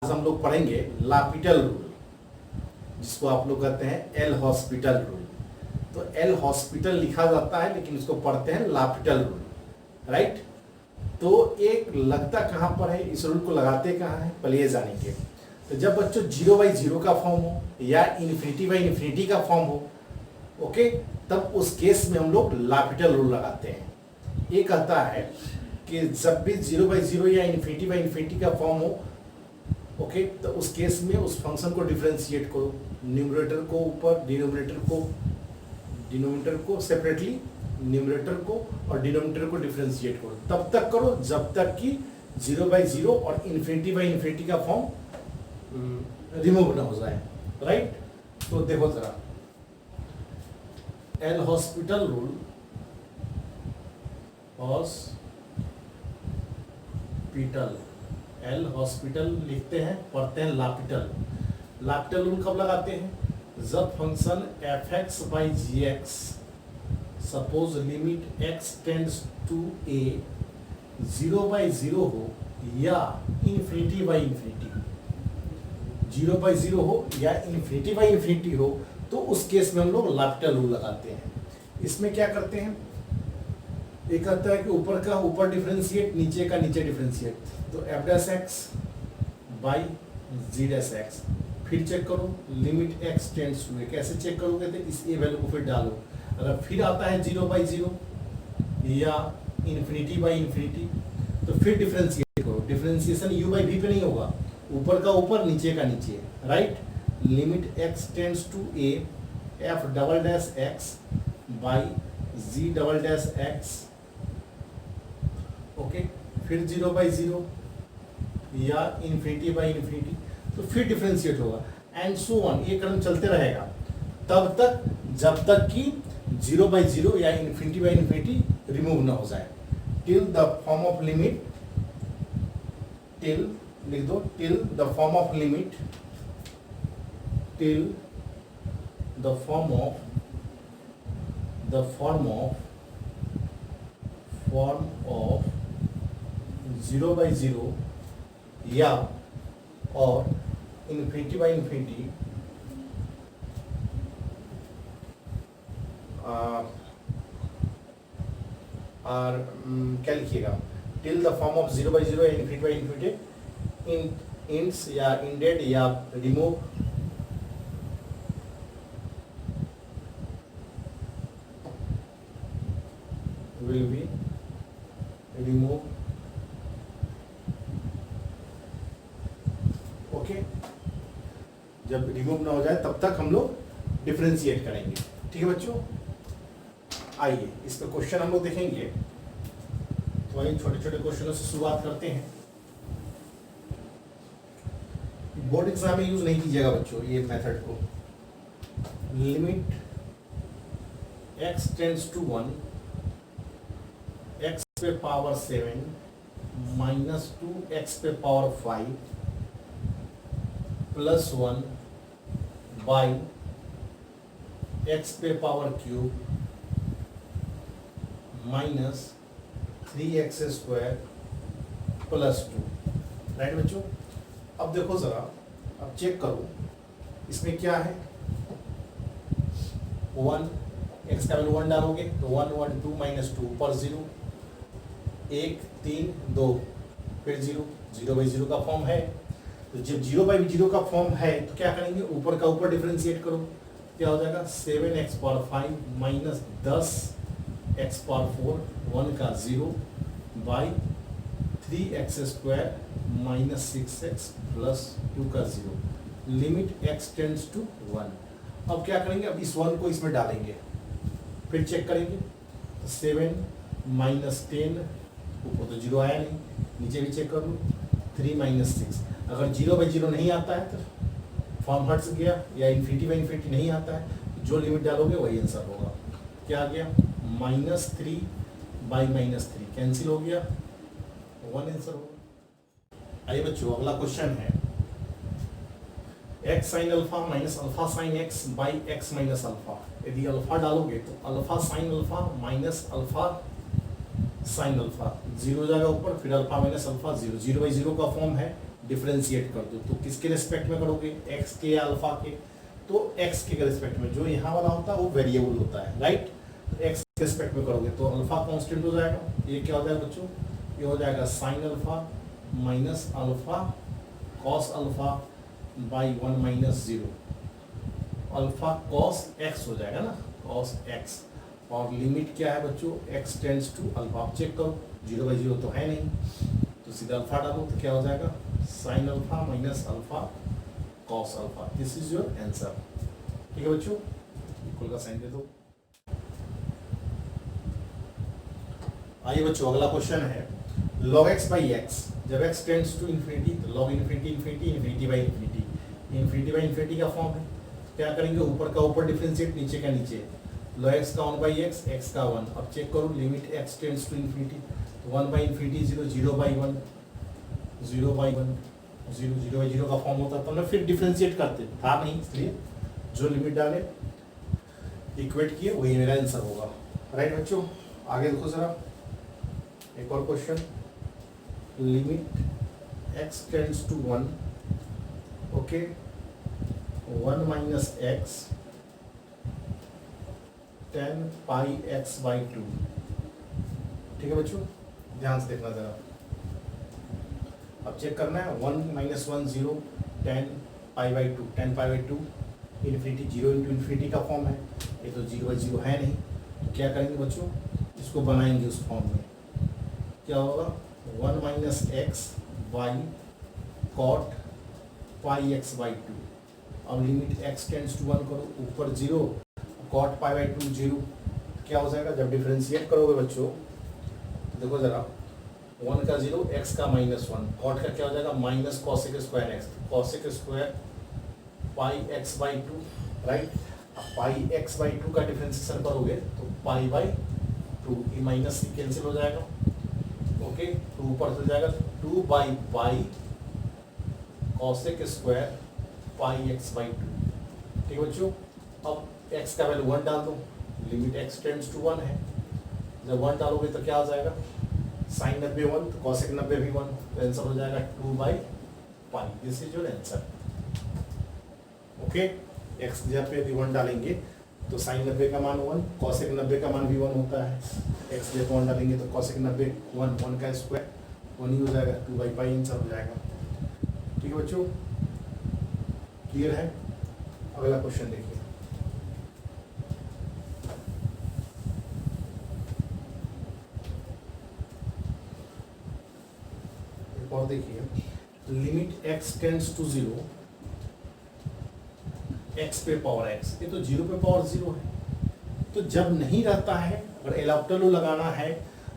आज हम लोग पढ़ेंगे लापिटल रूल, जिसको आप लोग कहते हैं एल हॉस्पिटल रूल। तो एल हॉस्पिटल लिखा जाता है लेकिन इसको पढ़ते हैं लापिटल रूल, राइट। तो एक लगता कहाँ पर है, इस रूल को लगाते कहाँ है, पहले ये जानेंगे। तो जब बच्चों 0/0 का फॉर्म हो या इन्फिनिटी का फॉर्म हो, ओके, तब उस केस में हम लोग लापिटल रूल लगाते हैं। ये कहता है कि जब भी 0/0 या इन्फिनिटी का फॉर्म हो, ओके, तो उस केस में उस फंक्शन को डिफरेंशिएट करो, न्यूमरेटर को ऊपर, डिनोमिनेटर को सेपरेटली, न्यूमरेटर को और डिनोमिनेटर को डिफरेंशिएट करो। तब तक करो जब तक कि 0/0 और इन्फिनिटी का फॉर्म रिमूव ना हो जाए, राइट। तो देखो जरा, L hospital rule, L hospital लिखते हैं, पढ़ते हैं लापिटल। लापिटल रूल कब लगाते हैं? जब function f(x/gx) suppose limit x tends to a 0/0 हो या इन्फिनिटी 0/0 हो या इन्फिनिटी हो, तो उस केस में हम लोग लापिटल रूल लगाते हैं। इसमें क्या करते हैं, एक कहता है कि ऊपर का ऊपर डिफरेंशिएट, नीचे का नीचे डिफरेंशिएट। तो f'(x/g'(x), फिर चेक करो limit x tends to a। कैसे चेक करोगे? तो इस a वैल्यू को फिर डालो। अगर फिर आता है 0/0 या इन्फिनिटी, तो फिर डिफरेंशिएट करो। डिफरेंशिएशन u/v पे नहीं होगा, ऊपर का ऊपर, नीचे का नीचे, right. Limit x tends to a f'(x/g'(x), okay, फिर 0/0 या इन्फिनिटी, तो फिर डिफरेंशिएट होगा, एंड सो ऑन। ये क्रम चलते रहेगा तब तक जब तक कि 0/0 या इन्फिनिटी रिमूव ना हो जाए, till the form of limit, till लिख दो, till the form of limit, till the form of 0/0 या और इन्फिनिटी और क्या लिखिएगा, टिल द फॉर्म ऑफ 0/0 या इन्फिनिटी इंड्स या इंडेड या remove will be remove, okay. जब रिमूव ना हो जाए तब तक हम लोग डिफरेंशिएट करेंगे, ठीक है बच्चों। आइए इस पर क्वेश्चन हम लोग देखेंगे। तो आइए छोटे छोटे क्वेश्चनों से शुरुआत करते हैं। बोर्ड एग्जाम में यूज नहीं कीजिएगा बच्चों ये मेथड को। Limit x tends to 1 x पे पावर 7 माइनस 2x पे पावर 5 प्लस 1 बाई x पे power cube minus 3x² plus 2, right बच्चों। अब देखो जरा, अब चेक करो इसमें क्या है। 1 x का वैल्यू 1 डालोगे तो 1 1 2 माइनस 2 ऊपर 0, 1 3 2 फिर 0/0 का फॉर्म है। तो जब 0/0 का फॉर्म है तो क्या करेंगे, ऊपर का ऊपर डिफरेंशिएट करो। क्या हो जाएगा, 7x⁴ माइनस 10x⁴, 1 का 0 by 3x² minus 6x plus 2 का 0, लिमिट x टेंड्स टू 1। अब क्या करेंगे, अब इस 1 को इसमें डालेंगे, फिर चेक करेंगे। तो 7 माइनस 10, ऊपर तो 0 आया नहीं, नीचे भी चेक कर लो, 3 माइनस 6। अगर 0/0 नहीं आता है तो फॉर्म हट गया, या इन्फिनिटी नहीं आता है, जो लिमिट डालोगे वही आंसर होगा। क्या आ गया, -3 बाई -3 कैंसिल हो गया, 1 आंसर होगा। आइए बच्चों अगला क्वेश्चन है, x sin alpha minus alpha sin x by x minus alpha. यदि अल्फा डालोगे तो alpha sin alpha minus alpha sin alpha, 0 जाएगा ऊपर, फिर अल्फा माइनस अल्फा 0, 0/0 का फॉर्म है, डिफरेंशिएट कर दो, तो किसके रिस्पेक्ट में करोगे, एक्स के या अल्फा के, तो एक्स के रिस्पेक्ट में, जो यहाँ वाला होता है वो वेरिएबल होता है, राइट, तो एक्स के रिस्पेक्ट में करोगे तो अल्फा कांस्टेंट हो जाएगा, ये क्या हो जाएगा बच्चों, ये हो जाएगा sine alpha minus alpha cos alpha by 1 minus 0, alpha cos x हो जाएगा ना, कॉस एक्स, और लिमिट क्या है बच्चों, एक्स टेंड्स टू अल्फा, आप चेक करो 0/0 तो है नहीं, तो सीधा अल्फा डालो तो क्या हो जाएगा, sine alpha minus alpha cos alpha, this is your answer. ठीक है बच्चों, इक्वल का साइन दे दो। आइए बच्चों अगला क्वेश्चन है, log x बाई एक्स, जब x टेंड्स टू इन्फिनिटी तो log infinity infinity, infinity by infinity, infinity by infinity का फॉर्म है, क्या करेंगे, ऊपर का ऊपर डिफरेंशिएट, नीचे का नीचे, log x का 1 बाई एक्स, एक्स का 1, अब चेक करो limit x tends to infinity, तो 1 बाई इन्फिनिटी 0, 0/1, 0/1, 0/0 का फॉर्म होता है, तो हमने फिर डिफरेंशिएट करते था नहीं, इसलिए जो लिमिट डाले इक्वेट किए वही मेरा आंसर होगा, राइट बच्चों। आगे देखो जरा, एक और question, limit x tends to 1, okay, 1 minus x 10 pi x by 2, ठीक है बच्चों, ध्यान से देखना जरा, अब चेक करना है, 1 minus 1 0, 10 pi by 2, 10 pi by 2, infinity 0 into infinity का फॉर्म है, ये तो 0/0 है नहीं, तो क्या करेंगे बच्चों, इसको बनाएंगे उस फॉर्म में, क्या होगा, 1 minus x by cot pi x by 2, अब लिमिट x टेंड्स टू 1 करो, ऊपर 0, कॉट पाई बाई 2 0, क्या हो जाएगा, जब डिफरेंशिएट करोगे बच्चों, देखो जरा, 1 का 0, x का -1, कॉट का क्या हो जाएगा, minus cosec square x, cosec square pi x by 2, right, अब पाई एक्स बाई 2 का डिफरेंशिएशन करोगे तो पाई बाई 2, ये माइनस से कैंसिल हो जाएगा, ओके, तो ऊपर चल जाएगा 2 by pi cosec square pi x by 2, ठीक है बच्चों। अब x का वैल्यू 1 डाल दो, लिमिट x टेंड्स टू 1 है, जब 1 डालोगे तो क्या हो जाएगा, साइन 90 1, तो कॉसेक 90 भी 1, तो आंसर हो जाएगा 2 by pi, this is your answer, okay. x की जगह पे यदि 1 डालेंगे तो साइन 90 का मान 1, कॉसेक 90 का मान भी 1 होता है, x की जगह 1 डालेंगे तो कॉसेक 90 1, 1 का स्क्वायर 1 ही हो जाएगा, 2 बाई पाई आंसर हो जाएगा, ठीक है बच्चों, क्लियर है। अगला क्वेश्चन देखिए, और देखिए, limit x tends to 0, x पे पावर x, ये तो 0 पे पावर 0 है, तो जब नहीं रहता है, अगर एल ऑप्टेलो लगाना है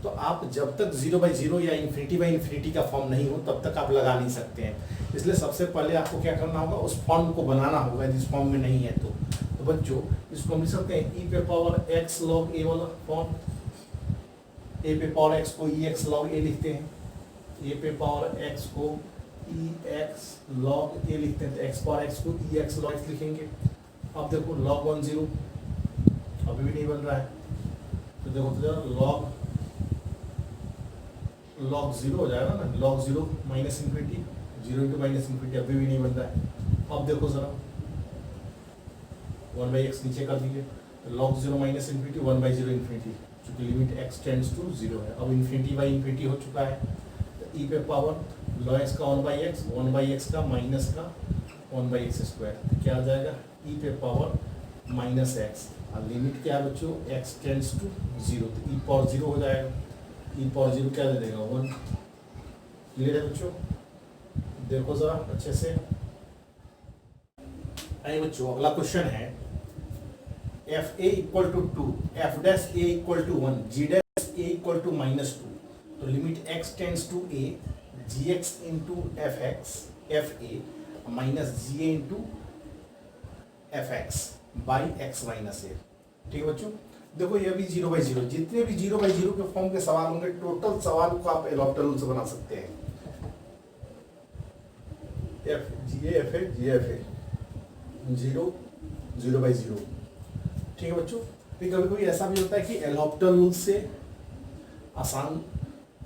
तो आप जब तक 0/0 या इन्फिनिटी बाई इन्फिनिटी का फॉर्म नहीं हो तब तक आप लगा नहीं सकते हैं, इसलिए सबसे पहले आपको क्या करना होगा, उस फॉर्म को बनाना होगा, जिस फॉर्म में नहीं है तो बच्चों इसको हम लिख सकते हैं e पे पावर x log a वाला फॉर्म, a पे पावर x को ex log a लिखते हैं, a पे पावर x को ex log a लिखते हैं, तो x पावर x को ex log x लिखेंगे। अब देखो log 1 0 अभी भी नहीं बन रहा है, तो देखो तो जरा log 0 हो जाएगा ना, log 0 minus infinity, 0 into minus infinity, अभी भी नहीं बन रहा है। अब देखो जरा 1/x नीचे कर दीजिए, तो log 0 माइनस इन्फिनिटी 1/0 इन्फिनिटी, चूंकि लिमिट x टेंड्स टू 0 है, अब इन्फिनिटी बाई इन्फिनिटी हो चुका है, तो e पे पावर log x का 1/x का माइनस का 1/x स्क्वायर, तो क्या आ जाएगा, e पे पावर माइनस एक्स, और लिमिट क्या है बच्चों, x टेंड्स टू 0, तो e पावर 0 हो जाएगा, e पावर 0 क्या दे देगा 1, क्लियर है बच्चों। देखो जरा अच्छे से, आइए बच्चों अगला क्वेश्चन है, F A equal to 2, F dash A equal to 1, G dash A equal to -2, तो limit x tends to a, gx into F A minus G A into F X by X minus A, ठीक है बच्चों। देखो ये भी 0/0, जितने भी 0/0 के फॉर्म के सवाल होंगे, टोटल सवाल को आप एल ऑप्टेलो से बना सकते हैं, एफ जी एफ ए 0 0/0, ठीक है बच्चों। फिर कभी कभी ऐसा भी होता है कि एल ऑप्टेलो से आसान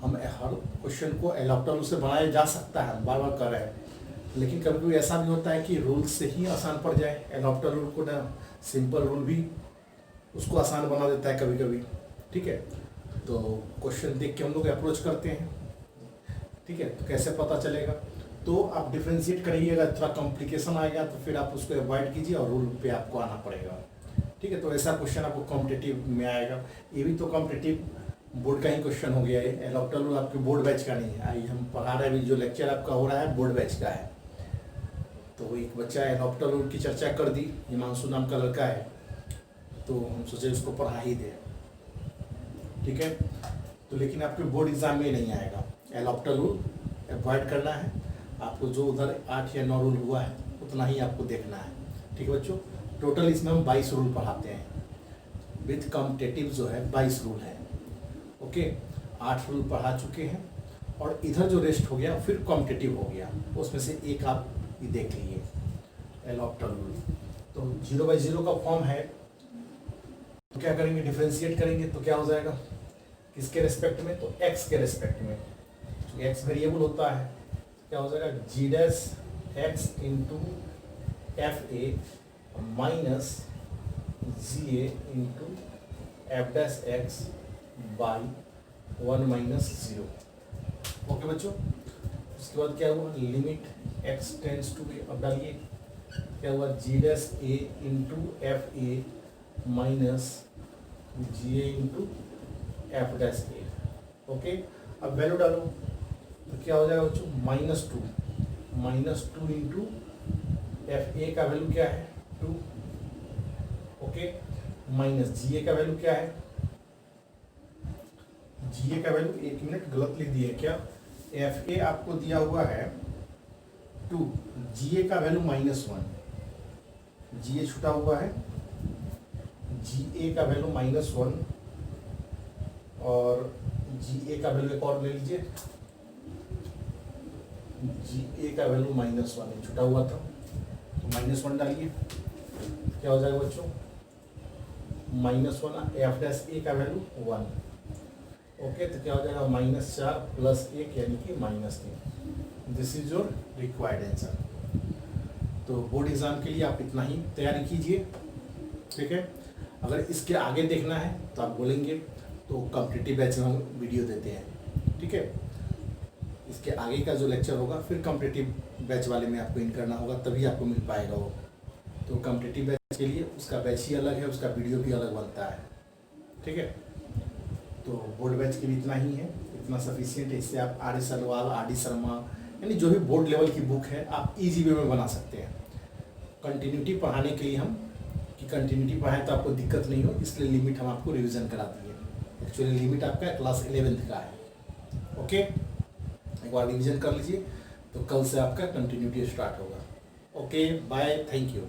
हम हर क्वेश्चन को एल ऑप्टर रूल से बनाया जा सकता है, बार बार कर रहे हैं, लेकिन कभी कभी ऐसा भी होता है कि रूल से ही आसान पड़ जाए। एल ऑप्टर रूल को ना सिंपल रूल भी उसको आसान बना देता है कभी कभी। ठीक है, तो क्वेश्चन देख के हम लोग अप्रोच करते हैं। ठीक है, तो कैसे पता चलेगा, तो आप डिफ्रेंशिएट करिएगा, थोड़ा कॉम्प्लिकेशन आएगा तो फिर आप उसको अवॉइड कीजिए और रूल पे आपको आना पड़ेगा। ठीक है, तो ऐसा क्वेश्चन आपको कॉम्पिटिटिव में आएगा। ये भी तो कॉम्पिटिटिव बोर्ड का ही क्वेश्चन हो गया है, एल ऑप्टर रूल आपके बोर्ड बैच का नहीं है। आई हम पढ़ा रहे हैं, अभी जो लेक्चर आपका हो रहा है बोर्ड बैच का है। तो एक बच्चा एल ऑप्टर रूल की चर्चा कर दी, हिमांशु नाम का लड़का है, तो हम सोचे उसको पढ़ा ही दें। ठीक है, तो लेकिन आपके बोर्ड एग्जाम में नहीं आएगा। एल ऑप्टर रूल अवॉइड करना है आपको, जो उधर 8 या 9 रूल हुआ है उतना ही आपको देखना है। ठीक है बच्चों, टोटल इसमें हम 22 रूल पढ़ाते हैं, विथ कॉम्पिटिटिव जो है 22 रूल है। ओके, 8 रूल पढ़ा चुके हैं और इधर जो रेस्ट हो गया फिर कॉम्पिटिटिव हो गया, उसमें से एक आप ये देख लीजिए एल ऑप्टर रूल। तो 0/0 का फॉर्म है, तो क्या करेंगे, डिफ्रेंशिएट करेंगे तो क्या हो जाएगा, किसके रेस्पेक्ट में, तो x के रेस्पेक्ट में। तो x वेरिएबल होता है, क्या हो जाएगा, g dash x into F A minus G A into F dash X by 1 minus 0। Okay बच्चों, उसके बाद क्या हुआ, limit x tends to A, अब डालिए क्या हुआ, G dash A into F A minus G A into F dash A. Okay, अब वैल्यू डालो तो क्या हो जाएगा बच्चों, -2 इंटू एफ ए का वैल्यू क्या है 2। ओके, माइनस जी ए का वैल्यू क्या है, जी ए का वैल्यू, 1 मिनट गलत लिख दिए क्या, एफ ए आपको दिया हुआ है 2, जी ए का वैल्यू -1, जी ए छुटा हुआ है, जी ए का वैल्यू -1 और जी ए का वैल्यू एक और ले लीजिए, जी ए का वैल्यू -1 छुटा हुआ था, तो -1 डालिए, क्या हो जाएगा बच्चों, -1 एफ डैश ए का वैल्यू 1। ओके, तो क्या हो जाएगा, -4 प्लस 1 यानी कि -3। This is your required answer. तो बोर्ड एग्जाम के लिए आप इतना ही तैयारी कीजिए। ठीक है, अगर इसके आगे देखना है तो आप बोलेंगे, तो कॉम्पिटिटिव बैच में हम वीडियो देते हैं। ठीक है, इसके आगे का जो लेक्चर होगा फिर कॉम्पिटिटिव बैच वाले में आपको इन करना होगा, तभी आपको मिल पाएगा वो। तो कॉम्पिटिटिव बैच के लिए उसका बैच ही अलग है, उसका वीडियो भी अलग बनता है। ठीक है, तो बोर्ड बैच के लिए इतना ही है, इतना सफिशियंट है। इससे आप R D Sarwal, R D Sharma, यानी जो भी बोर्ड लेवल की बुक है आप ईजी वे में बना सकते हैं। कंटिन्यूटी पढ़ाने के लिए हम, कि कंटिन्यूटी पढ़ाएं तो आपको दिक्कत नहीं हो, इसलिए लिमिट हम आपको रिवीजन कराती है। एक्चुअली लिमिट आपका क्लास 11th का है। ओके, एक बार रिवीजन कर लीजिए, तो कल से आपका कंटिन्यूटी स्टार्ट होगा। Okay, bye, thank you.